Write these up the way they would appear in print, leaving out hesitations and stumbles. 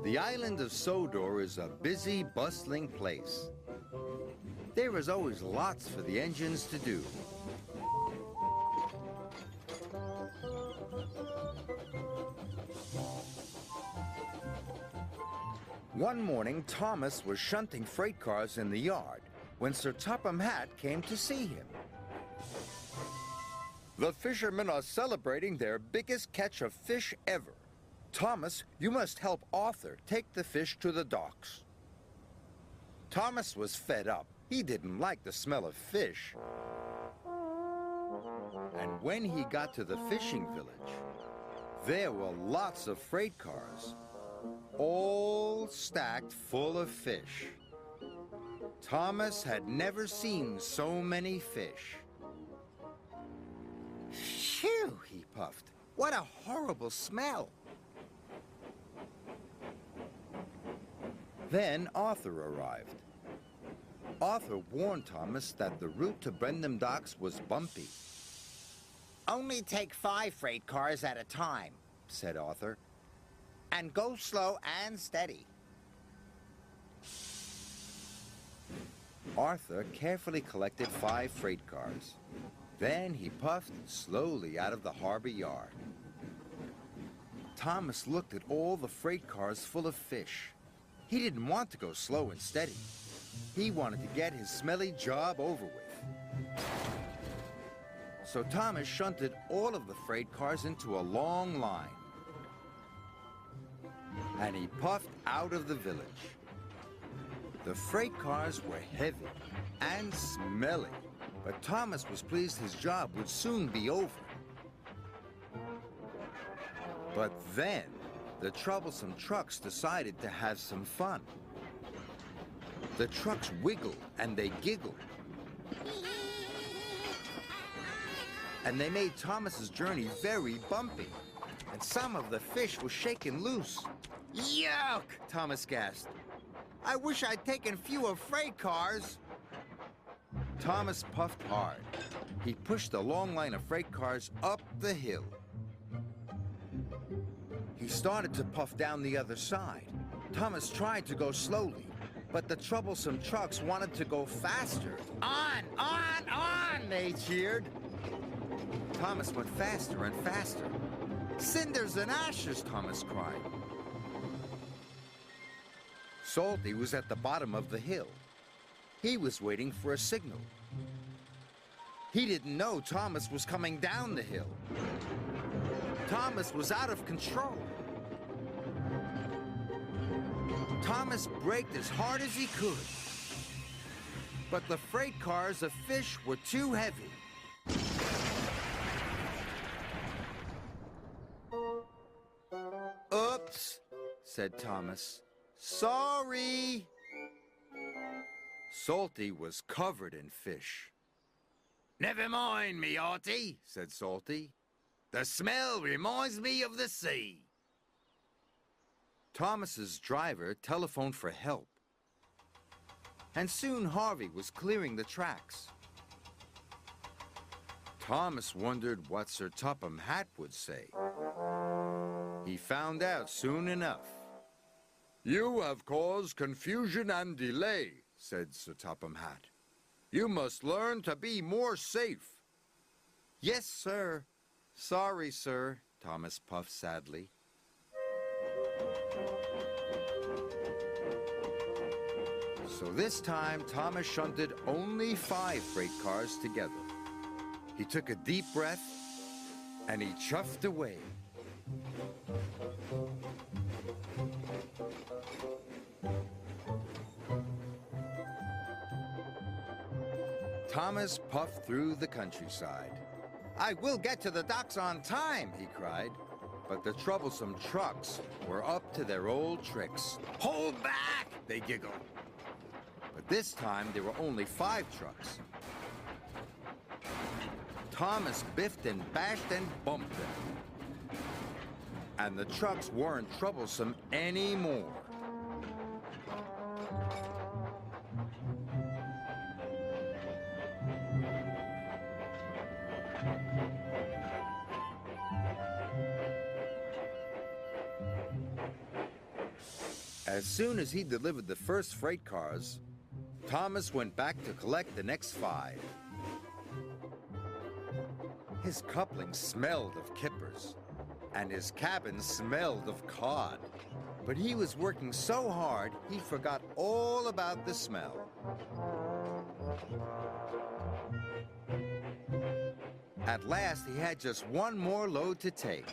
The island of Sodor is a busy, bustling place. There is always lots for the engines to do. One morning, Thomas was shunting freight cars in the yard when Sir Topham Hatt came to see him. The fishermen are celebrating their biggest catch of fish ever. Thomas, you must help Arthur take the fish to the docks. Thomas was fed up. He didn't like the smell of fish. And when he got to the fishing village, there were lots of freight cars, all stacked full of fish. Thomas had never seen so many fish. Phew, he puffed. What a horrible smell. Then Arthur arrived. Arthur warned Thomas that the route to Brendam Docks was bumpy. Only take 5 freight cars at a time, said Arthur. And go slow and steady. Arthur carefully collected 5 freight cars. Then he puffed slowly out of the harbor yard. Thomas looked at all the freight cars full of fish. He didn't want to go slow and steady. He wanted to get his smelly job over with. So Thomas shunted all of the freight cars into a long line. And he puffed out of the village. The freight cars were heavy and smelly, but Thomas was pleased his job would soon be over. But then, the troublesome trucks decided to have some fun. The trucks wiggled and they giggled. And they made Thomas's journey very bumpy. And some of the fish were shaken loose. Yuck! Thomas gasped. I wish I'd taken fewer freight cars. Thomas puffed hard. He pushed the long line of freight cars up the hill. He started to puff down the other side. Thomas tried to go slowly, but the troublesome trucks wanted to go faster. On, they cheered. Thomas went faster and faster. Cinders and ashes, Thomas cried. Salty was at the bottom of the hill. He was waiting for a signal. He didn't know Thomas was coming down the hill. Thomas was out of control. Thomas braked as hard as he could. But the freight cars of fish were too heavy. Oops, said Thomas. Sorry. Salty was covered in fish. Never mind me, Artie, said Salty. The smell reminds me of the sea. Thomas's driver telephoned for help. And soon Harvey was clearing the tracks. Thomas wondered what Sir Topham Hatt would say. He found out soon enough. You have caused confusion and delay, said Sir Topham Hatt. You must learn to be more safe. Yes, sir. Sorry, sir, Thomas puffed sadly. So this time, Thomas shunted only 5 freight cars together. He took a deep breath, and he chuffed away. Thomas puffed through the countryside. I will get to the docks on time, he cried. But the troublesome trucks were up to their old tricks. Hold back, they giggled. But this time there were only 5 trucks. Thomas biffed and bashed and bumped them. And the trucks weren't troublesome anymore. As soon as he delivered the first freight cars, Thomas went back to collect the next 5. His coupling smelled of kippers, and his cabin smelled of cod. But he was working so hard, he forgot all about the smell. At last, he had just one more load to take.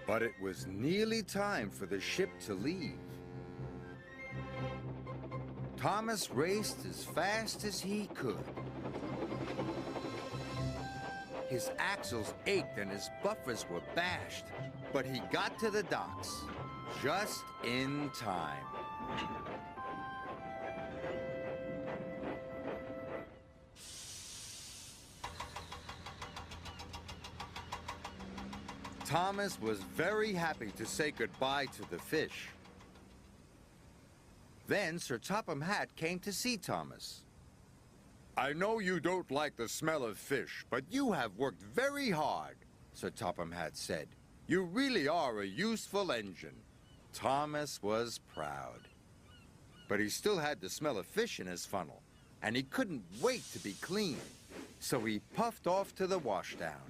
But it was nearly time for the ship to leave. Thomas raced as fast as he could. His axles ached and his buffers were bashed, but he got to the docks just in time. Thomas was very happy to say goodbye to the fish. Then Sir Topham Hatt came to see Thomas. "I know you don't like the smell of fish, but you have worked very hard," Sir Topham Hatt said. "You really are a useful engine." Thomas was proud. But he still had the smell of fish in his funnel, and he couldn't wait to be clean. So he puffed off to the washdown.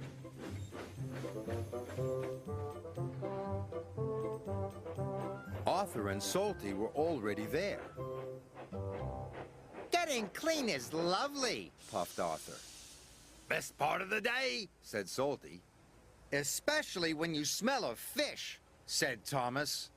Arthur and Salty were already there. Getting clean is lovely, puffed Arthur. "Best part of the day," said Salty. especially when you smell of fish, said Thomas.